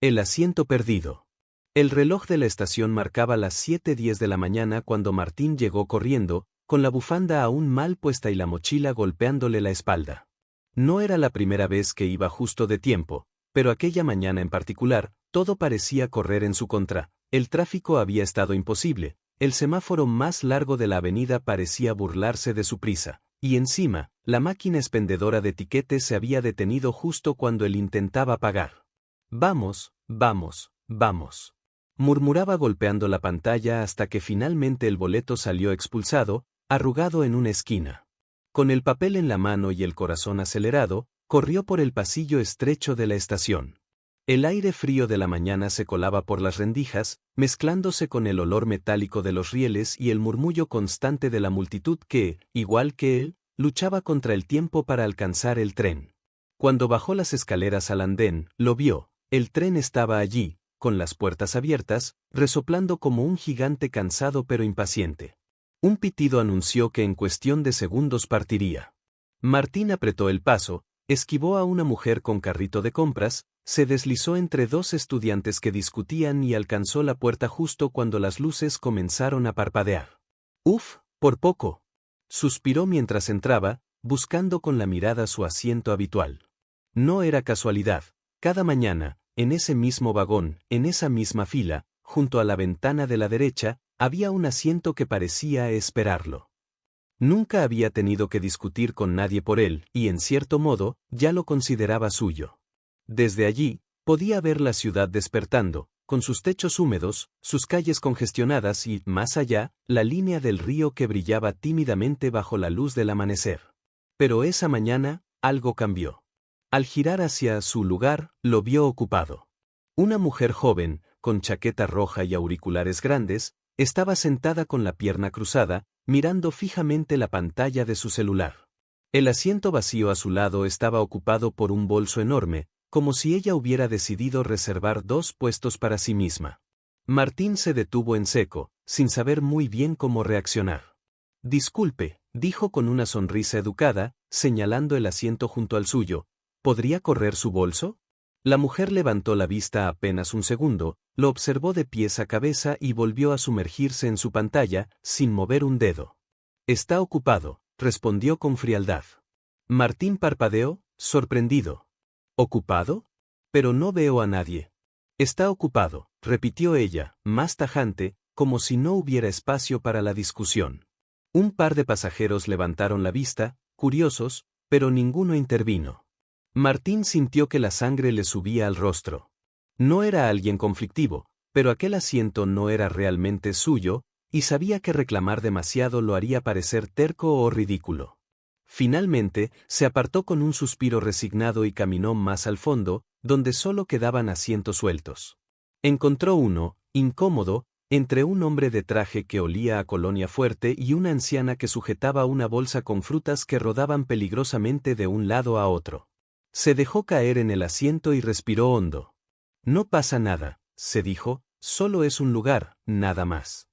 El asiento perdido. El reloj de la estación marcaba las 7:10 de la mañana cuando Martín llegó corriendo, con la bufanda aún mal puesta y la mochila golpeándole la espalda. No era la primera vez que iba justo de tiempo, pero aquella mañana en particular, todo parecía correr en su contra. El tráfico había estado imposible, el semáforo más largo de la avenida parecía burlarse de su prisa, y encima, la máquina expendedora de tiquetes se había detenido justo cuando él intentaba pagar. Vamos, vamos, vamos. Murmuraba golpeando la pantalla hasta que finalmente el boleto salió expulsado, arrugado en una esquina. Con el papel en la mano y el corazón acelerado, corrió por el pasillo estrecho de la estación. El aire frío de la mañana se colaba por las rendijas, mezclándose con el olor metálico de los rieles y el murmullo constante de la multitud que, igual que él, luchaba contra el tiempo para alcanzar el tren. Cuando bajó las escaleras al andén, lo vio. El tren estaba allí, con las puertas abiertas, resoplando como un gigante cansado pero impaciente. Un pitido anunció que en cuestión de segundos partiría. Martín apretó el paso, esquivó a una mujer con carrito de compras, se deslizó entre dos estudiantes que discutían y alcanzó la puerta justo cuando las luces comenzaron a parpadear. «Uf, por poco», suspiró mientras entraba, buscando con la mirada su asiento habitual. No era casualidad. Cada mañana, en ese mismo vagón, en esa misma fila, junto a la ventana de la derecha, había un asiento que parecía esperarlo. Nunca había tenido que discutir con nadie por él, y en cierto modo, ya lo consideraba suyo. Desde allí, podía ver la ciudad despertando, con sus techos húmedos, sus calles congestionadas y, más allá, la línea del río que brillaba tímidamente bajo la luz del amanecer. Pero esa mañana, algo cambió. Al girar hacia su lugar, lo vio ocupado. Una mujer joven, con chaqueta roja y auriculares grandes, estaba sentada con la pierna cruzada, mirando fijamente la pantalla de su celular. El asiento vacío a su lado estaba ocupado por un bolso enorme, como si ella hubiera decidido reservar 2 puestos para sí misma. Martín se detuvo en seco, sin saber muy bien cómo reaccionar. «Disculpe», dijo con una sonrisa educada, señalando el asiento junto al suyo. «¿Podría correr su bolso?» La mujer levantó la vista apenas un segundo, lo observó de pies a cabeza y volvió a sumergirse en su pantalla, sin mover un dedo. «Está ocupado», respondió con frialdad. Martín parpadeó, sorprendido. «¿Ocupado? Pero no veo a nadie». «Está ocupado», repitió ella, más tajante, como si no hubiera espacio para la discusión. Un par de pasajeros levantaron la vista, curiosos, pero ninguno intervino. Martín sintió que la sangre le subía al rostro. No era alguien conflictivo, pero aquel asiento no era realmente suyo, y sabía que reclamar demasiado lo haría parecer terco o ridículo. Finalmente, se apartó con un suspiro resignado y caminó más al fondo, donde solo quedaban asientos sueltos. Encontró uno, incómodo, entre un hombre de traje que olía a colonia fuerte y una anciana que sujetaba una bolsa con frutas que rodaban peligrosamente de un lado a otro. Se dejó caer en el asiento y respiró hondo. «No pasa nada», se dijo, «solo es un lugar, nada más».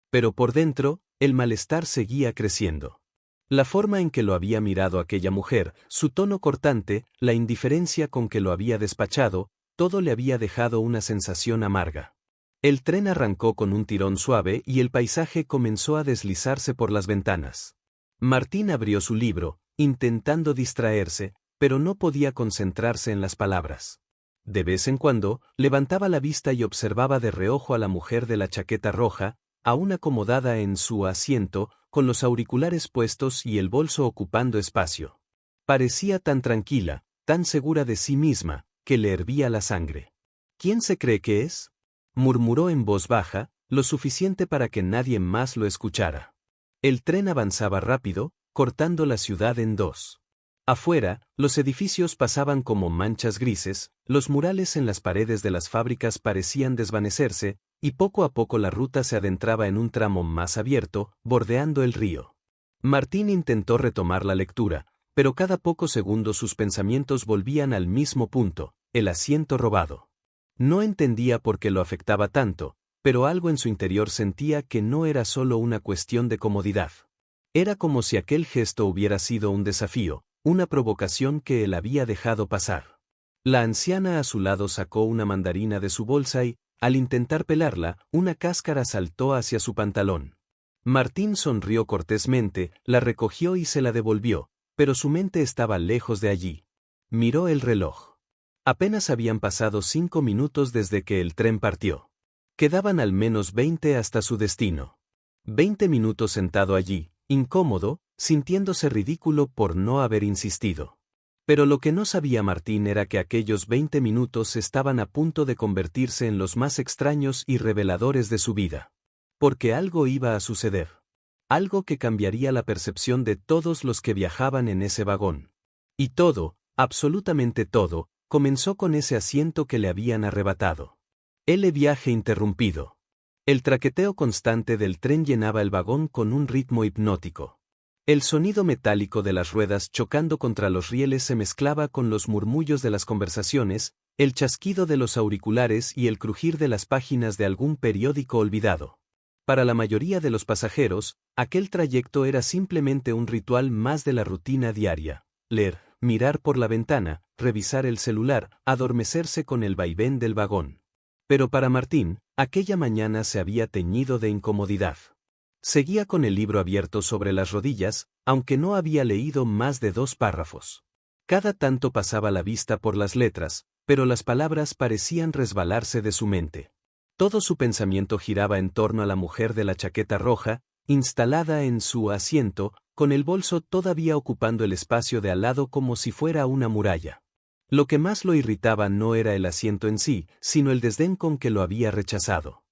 Pero por dentro, el malestar seguía creciendo. La forma en que lo había mirado aquella mujer, su tono cortante, la indiferencia con que lo había despachado, todo le había dejado una sensación amarga. El tren arrancó con un tirón suave y el paisaje comenzó a deslizarse por las ventanas. Martín abrió su libro, intentando distraerse, pero no podía concentrarse en las palabras. De vez en cuando, levantaba la vista y observaba de reojo a la mujer de la chaqueta roja, aún acomodada en su asiento, con los auriculares puestos y el bolso ocupando espacio. Parecía tan tranquila, tan segura de sí misma, que le hervía la sangre. «¿Quién se cree que es?», murmuró en voz baja, lo suficiente para que nadie más lo escuchara. El tren avanzaba rápido, cortando la ciudad en dos. Afuera, los edificios pasaban como manchas grises, los murales en las paredes de las fábricas parecían desvanecerse, y poco a poco la ruta se adentraba en un tramo más abierto, bordeando el río. Martín intentó retomar la lectura, pero cada pocos segundos sus pensamientos volvían al mismo punto, el asiento robado. No entendía por qué lo afectaba tanto, pero algo en su interior sentía que no era solo una cuestión de comodidad. Era como si aquel gesto hubiera sido un desafío, una provocación que él había dejado pasar. La anciana a su lado sacó una mandarina de su bolsa y, al intentar pelarla, una cáscara saltó hacia su pantalón. Martín sonrió cortésmente, la recogió y se la devolvió, pero su mente estaba lejos de allí. Miró el reloj. Apenas habían pasado 5 minutos desde que el tren partió. Quedaban al menos 20 hasta su destino. 20 minutos sentado allí, incómodo, sintiéndose ridículo por no haber insistido. Pero lo que no sabía Martín era que aquellos 20 minutos estaban a punto de convertirse en los más extraños y reveladores de su vida. Porque algo iba a suceder. Algo que cambiaría la percepción de todos los que viajaban en ese vagón. Y todo, absolutamente todo, comenzó con ese asiento que le habían arrebatado. El viaje interrumpido. El traqueteo constante del tren llenaba el vagón con un ritmo hipnótico. El sonido metálico de las ruedas chocando contra los rieles se mezclaba con los murmullos de las conversaciones, el chasquido de los auriculares y el crujir de las páginas de algún periódico olvidado. Para la mayoría de los pasajeros, aquel trayecto era simplemente un ritual más de la rutina diaria. Leer, mirar por la ventana, revisar el celular, adormecerse con el vaivén del vagón. Pero para Martín, aquella mañana se había teñido de incomodidad. Seguía con el libro abierto sobre las rodillas, aunque no había leído más de 2 párrafos. Cada tanto pasaba la vista por las letras, pero las palabras parecían resbalarse de su mente. Todo su pensamiento giraba en torno a la mujer de la chaqueta roja, instalada en su asiento, con el bolso todavía ocupando el espacio de al lado como si fuera una muralla. Lo que más lo irritaba no era el asiento en sí, sino el desdén con que lo había rechazado.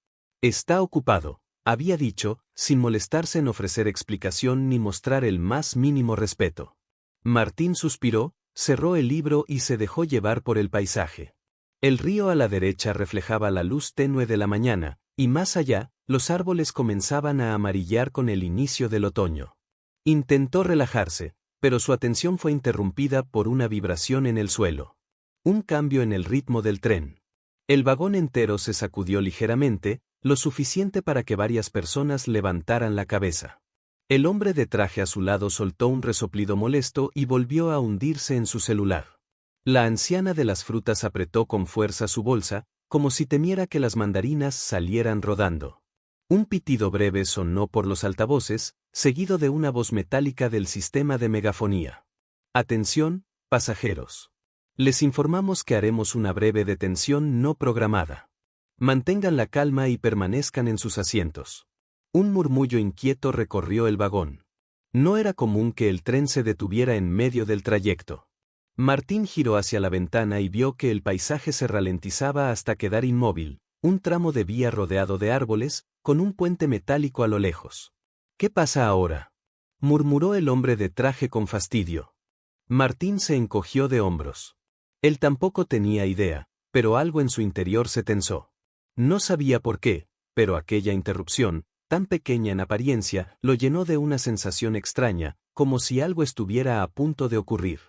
«Está ocupado», había dicho, sin molestarse en ofrecer explicación ni mostrar el más mínimo respeto. Martín suspiró, cerró el libro y se dejó llevar por el paisaje. El río a la derecha reflejaba la luz tenue de la mañana, y más allá, los árboles comenzaban a amarillar con el inicio del otoño. Intentó relajarse, pero su atención fue interrumpida por una vibración en el suelo. Un cambio en el ritmo del tren. El vagón entero se sacudió ligeramente, lo suficiente para que varias personas levantaran la cabeza. El hombre de traje a su lado soltó un resoplido molesto y volvió a hundirse en su celular. La anciana de las frutas apretó con fuerza su bolsa, como si temiera que las mandarinas salieran rodando. Un pitido breve sonó por los altavoces, seguido de una voz metálica del sistema de megafonía. «Atención, pasajeros. Les informamos que haremos una breve detención no programada. Mantengan la calma y permanezcan en sus asientos». Un murmullo inquieto recorrió el vagón. No era común que el tren se detuviera en medio del trayecto. Martín giró hacia la ventana y vio que el paisaje se ralentizaba hasta quedar inmóvil, un tramo de vía rodeado de árboles, con un puente metálico a lo lejos. «¿Qué pasa ahora?», murmuró el hombre de traje con fastidio. Martín se encogió de hombros. Él tampoco tenía idea, pero algo en su interior se tensó. No sabía por qué, pero aquella interrupción, tan pequeña en apariencia, lo llenó de una sensación extraña, como si algo estuviera a punto de ocurrir.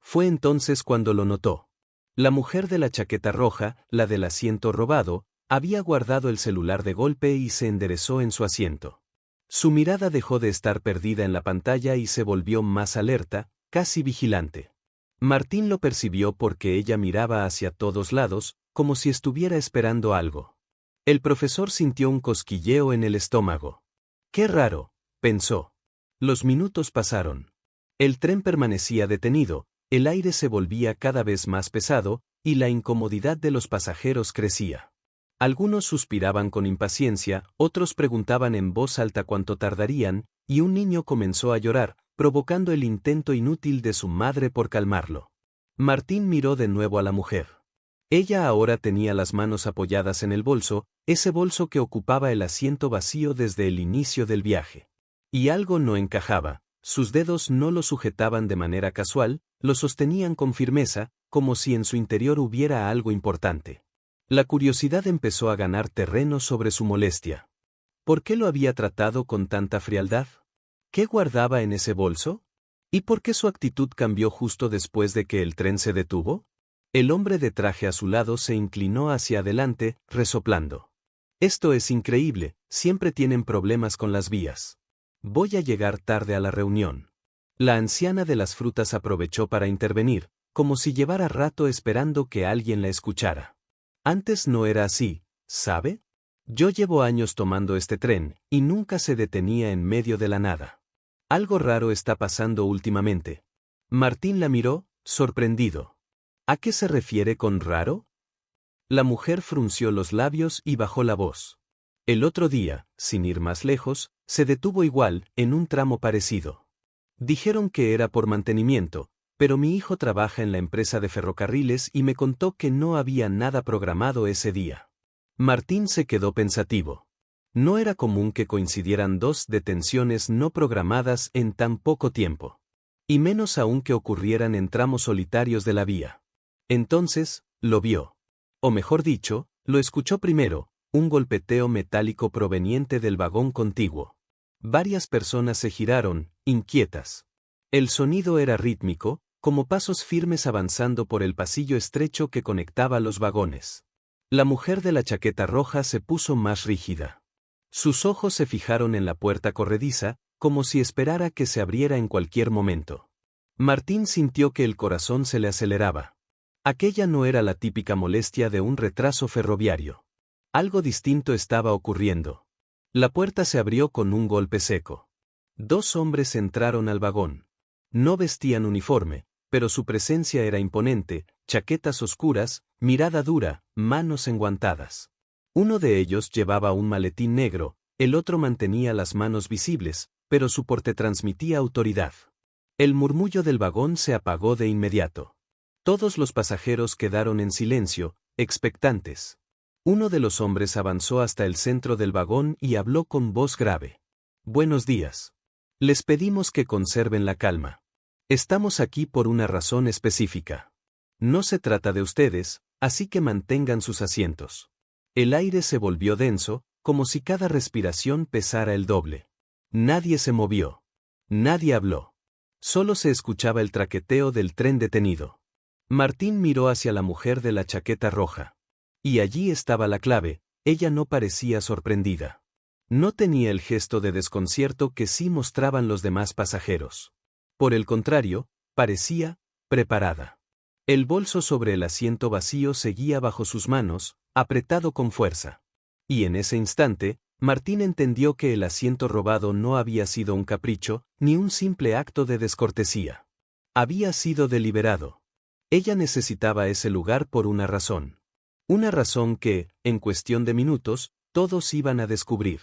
Fue entonces cuando lo notó. La mujer de la chaqueta roja, la del asiento robado, había guardado el celular de golpe y se enderezó en su asiento. Su mirada dejó de estar perdida en la pantalla y se volvió más alerta, casi vigilante. Martín lo percibió porque ella miraba hacia todos lados, como si estuviera esperando algo. El profesor sintió un cosquilleo en el estómago. «Qué raro», pensó. Los minutos pasaron. El tren permanecía detenido, el aire se volvía cada vez más pesado, y la incomodidad de los pasajeros crecía. Algunos suspiraban con impaciencia, otros preguntaban en voz alta cuánto tardarían, y un niño comenzó a llorar, provocando el intento inútil de su madre por calmarlo. Martín miró de nuevo a la mujer. Ella ahora tenía las manos apoyadas en el bolso, ese bolso que ocupaba el asiento vacío desde el inicio del viaje. Y algo no encajaba, sus dedos no lo sujetaban de manera casual, lo sostenían con firmeza, como si en su interior hubiera algo importante. La curiosidad empezó a ganar terreno sobre su molestia. ¿Por qué lo había tratado con tanta frialdad? ¿Qué guardaba en ese bolso? ¿Y por qué su actitud cambió justo después de que el tren se detuvo? El hombre de traje a su lado se inclinó hacia adelante, resoplando. «Esto es increíble, siempre tienen problemas con las vías. Voy a llegar tarde a la reunión». La anciana de las frutas aprovechó para intervenir. como si llevara rato esperando que alguien la escuchara. Antes no era así, ¿sabe? Yo llevo años tomando este tren, y nunca se detenía en medio de la nada. Algo raro está pasando últimamente. Martín la miró, sorprendido. ¿A qué se refiere con raro? La mujer frunció los labios y bajó la voz. El otro día, sin ir más lejos, se detuvo igual, en un tramo parecido. Dijeron que era por mantenimiento, pero mi hijo trabaja en la empresa de ferrocarriles y me contó que no había nada programado ese día. Martín se quedó pensativo. No era común que coincidieran dos detenciones no programadas en tan poco tiempo. Y menos aún que ocurrieran en tramos solitarios de la vía. Entonces, lo vio. O mejor dicho, lo escuchó primero, un golpeteo metálico proveniente del vagón contiguo. Varias personas se giraron, inquietas. El sonido era rítmico, como pasos firmes avanzando por el pasillo estrecho que conectaba los vagones. La mujer de la chaqueta roja se puso más rígida. Sus ojos se fijaron en la puerta corrediza, como si esperara que se abriera en cualquier momento. Martín sintió que el corazón se le aceleraba. Aquella no era la típica molestia de un retraso ferroviario. Algo distinto estaba ocurriendo. La puerta se abrió con un golpe seco. Dos hombres entraron al vagón. No vestían uniforme, pero su presencia era imponente, chaquetas oscuras, mirada dura, manos enguantadas. Uno de ellos llevaba un maletín negro, el otro mantenía las manos visibles, pero su porte transmitía autoridad. El murmullo del vagón se apagó de inmediato. Todos los pasajeros quedaron en silencio, expectantes. Uno de los hombres avanzó hasta el centro del vagón y habló con voz grave. «Buenos días. Les pedimos que conserven la calma. Estamos aquí por una razón específica. No se trata de ustedes, así que mantengan sus asientos». El aire se volvió denso, como si cada respiración pesara el doble. Nadie se movió. Nadie habló. Solo se escuchaba el traqueteo del tren detenido. Martín miró hacia la mujer de la chaqueta roja. Y allí estaba la clave, ella no parecía sorprendida. No tenía el gesto de desconcierto que sí mostraban los demás pasajeros. Por el contrario, parecía preparada. El bolso sobre el asiento vacío seguía bajo sus manos, apretado con fuerza. Y en ese instante, Martín entendió que el asiento robado no había sido un capricho, ni un simple acto de descortesía. Había sido deliberado. Ella necesitaba ese lugar por una razón. Una razón que, en cuestión de minutos, todos iban a descubrir.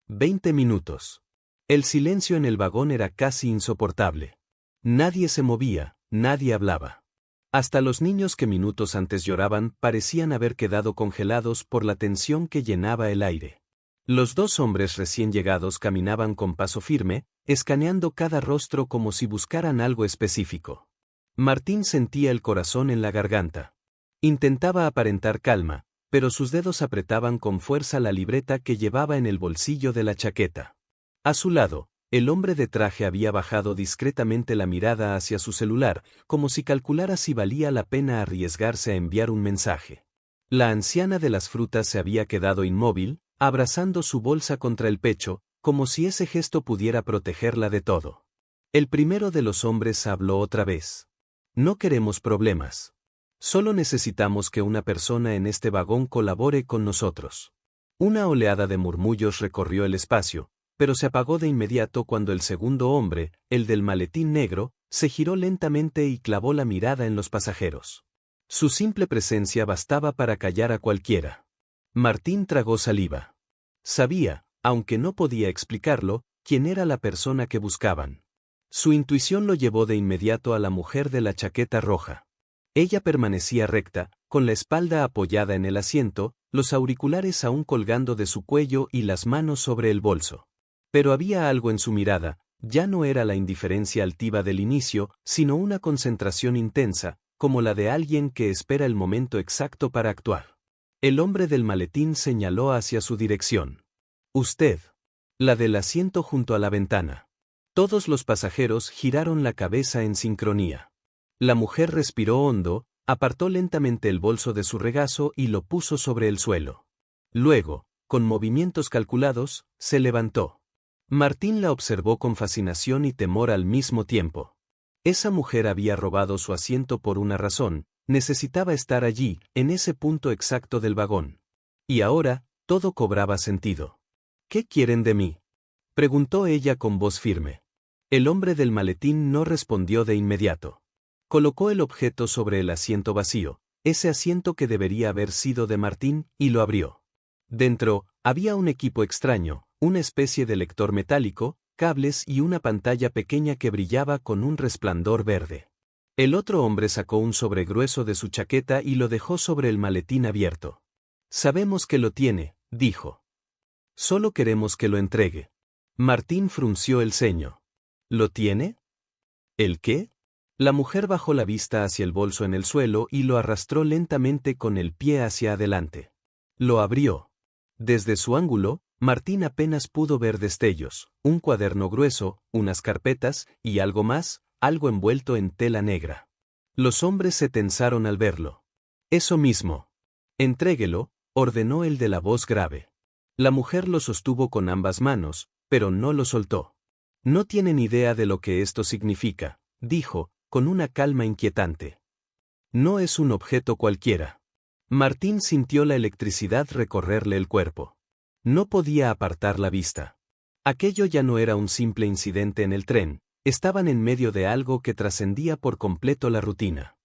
20 minutos. El silencio en el vagón era casi insoportable. Nadie se movía, nadie hablaba. Hasta los niños que minutos antes lloraban parecían haber quedado congelados por la tensión que llenaba el aire. Los dos hombres recién llegados caminaban con paso firme, escaneando cada rostro como si buscaran algo específico. Martín sentía el corazón en la garganta. Intentaba aparentar calma, pero sus dedos apretaban con fuerza la libreta que llevaba en el bolsillo de la chaqueta. A su lado, el hombre de traje había bajado discretamente la mirada hacia su celular, como si calculara si valía la pena arriesgarse a enviar un mensaje. La anciana de las frutas se había quedado inmóvil, abrazando su bolsa contra el pecho, como si ese gesto pudiera protegerla de todo. El primero de los hombres habló otra vez. No queremos problemas. Solo necesitamos que una persona en este vagón colabore con nosotros. Una oleada de murmullos recorrió el espacio, pero se apagó de inmediato cuando el segundo hombre, el del maletín negro, se giró lentamente y clavó la mirada en los pasajeros. Su simple presencia bastaba para callar a cualquiera. Martín tragó saliva. Sabía, aunque no podía explicarlo, quién era la persona que buscaban. Su intuición lo llevó de inmediato a la mujer de la chaqueta roja. Ella permanecía recta, con la espalda apoyada en el asiento, los auriculares aún colgando de su cuello y las manos sobre el bolso. Pero había algo en su mirada, ya no era la indiferencia altiva del inicio, sino una concentración intensa, como la de alguien que espera el momento exacto para actuar. El hombre del maletín señaló hacia su dirección. «Usted». La del asiento junto a la ventana. Todos los pasajeros giraron la cabeza en sincronía. La mujer respiró hondo, apartó lentamente el bolso de su regazo y lo puso sobre el suelo. Luego, con movimientos calculados, se levantó. Martín la observó con fascinación y temor al mismo tiempo. Esa mujer había robado su asiento por una razón, necesitaba estar allí, en ese punto exacto del vagón. Y ahora, todo cobraba sentido. ¿Qué quieren de mí?, preguntó ella con voz firme. El hombre del maletín no respondió de inmediato. Colocó el objeto sobre el asiento vacío, ese asiento que debería haber sido de Martín, y lo abrió. Dentro, había un equipo extraño, una especie de lector metálico, cables y una pantalla pequeña que brillaba con un resplandor verde. El otro hombre sacó un sobre grueso de su chaqueta y lo dejó sobre el maletín abierto. Sabemos que lo tiene, dijo. Solo queremos que lo entregue. Martín frunció el ceño. ¿Lo tiene? ¿El qué? La mujer bajó la vista hacia el bolso en el suelo y lo arrastró lentamente con el pie hacia adelante. Lo abrió. Desde su ángulo, Martín apenas pudo ver destellos, un cuaderno grueso, unas carpetas, y algo más, algo envuelto en tela negra. Los hombres se tensaron al verlo. Eso mismo. Entréguelo, ordenó el de la voz grave. La mujer lo sostuvo con ambas manos, pero no lo soltó. No tienen idea de lo que esto significa, dijo, con una calma inquietante. No es un objeto cualquiera. Martín sintió la electricidad recorrerle el cuerpo. No podía apartar la vista. Aquello ya no era un simple incidente en el tren, estaban en medio de algo que trascendía por completo la rutina.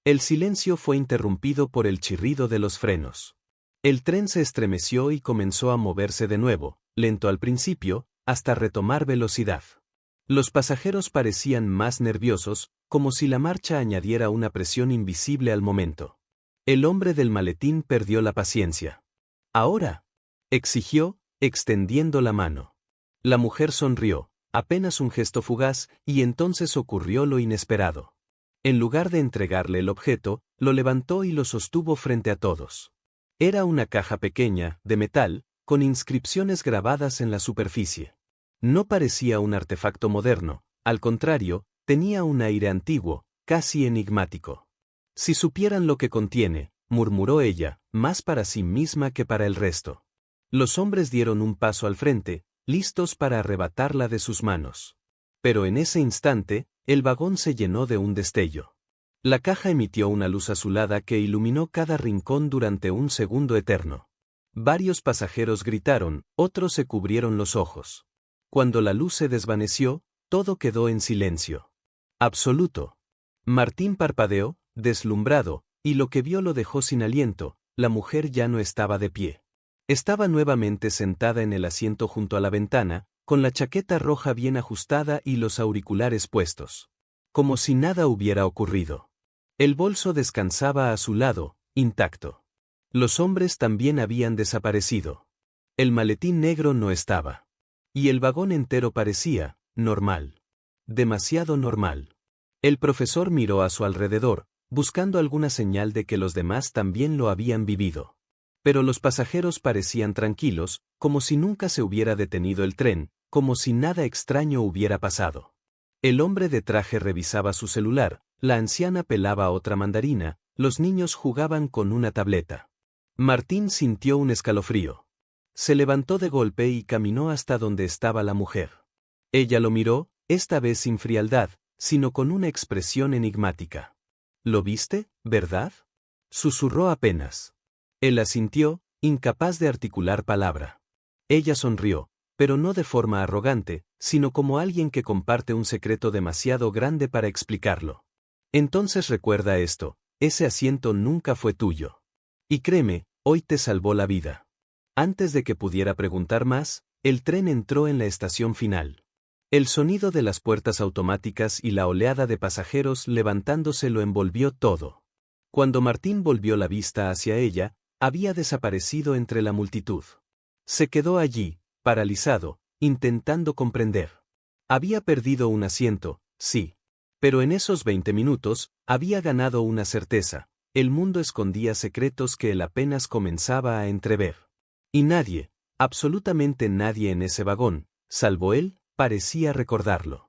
El silencio fue interrumpido por el chirrido de los frenos. El tren se estremeció y comenzó a moverse de nuevo, lento al principio, hasta retomar velocidad. Los pasajeros parecían más nerviosos, como si la marcha añadiera una presión invisible al momento. El hombre del maletín perdió la paciencia. «¿Ahora?», exigió, extendiendo la mano. La mujer sonrió, apenas un gesto fugaz, y entonces ocurrió lo inesperado. En lugar de entregarle el objeto, lo levantó y lo sostuvo frente a todos. Era una caja pequeña, de metal, con inscripciones grabadas en la superficie. No parecía un artefacto moderno, al contrario, tenía un aire antiguo, casi enigmático. «Si supieran lo que contiene», murmuró ella, más para sí misma que para el resto. Los hombres dieron un paso al frente, listos para arrebatarla de sus manos. Pero en ese instante, el vagón se llenó de un destello. La caja emitió una luz azulada que iluminó cada rincón durante un segundo eterno. Varios pasajeros gritaron, otros se cubrieron los ojos. Cuando la luz se desvaneció, todo quedó en silencio absoluto. Martín parpadeó, deslumbrado, y lo que vio lo dejó sin aliento. La mujer ya no estaba de pie. Estaba nuevamente sentada en el asiento junto a la ventana, con la chaqueta roja bien ajustada y los auriculares puestos. Como si nada hubiera ocurrido. El bolso descansaba a su lado, intacto. Los hombres también habían desaparecido. El maletín negro no estaba. Y el vagón entero parecía normal. Demasiado normal. El profesor miró a su alrededor, buscando alguna señal de que los demás también lo habían vivido. Pero los pasajeros parecían tranquilos, como si nunca se hubiera detenido el tren, como si nada extraño hubiera pasado. El hombre de traje revisaba su celular, la anciana pelaba otra mandarina, los niños jugaban con una tableta. Martín sintió un escalofrío. Se levantó de golpe y caminó hasta donde estaba la mujer. Ella lo miró, esta vez sin frialdad, sino con una expresión enigmática. «¿Lo viste, verdad?», susurró apenas. Él asintió, incapaz de articular palabra. Ella sonrió, pero no de forma arrogante, sino como alguien que comparte un secreto demasiado grande para explicarlo. «Entonces recuerda esto, ese asiento nunca fue tuyo. Y créeme, hoy te salvó la vida». Antes de que pudiera preguntar más, el tren entró en la estación final. El sonido de las puertas automáticas y la oleada de pasajeros levantándose lo envolvió todo. Cuando Martín volvió la vista hacia ella, había desaparecido entre la multitud. Se quedó allí, paralizado, intentando comprender. Había perdido un asiento, sí. Pero en esos 20 minutos, había ganado una certeza: el mundo escondía secretos que él apenas comenzaba a entrever. Y nadie, absolutamente nadie en ese vagón, salvo él, parecía recordarlo.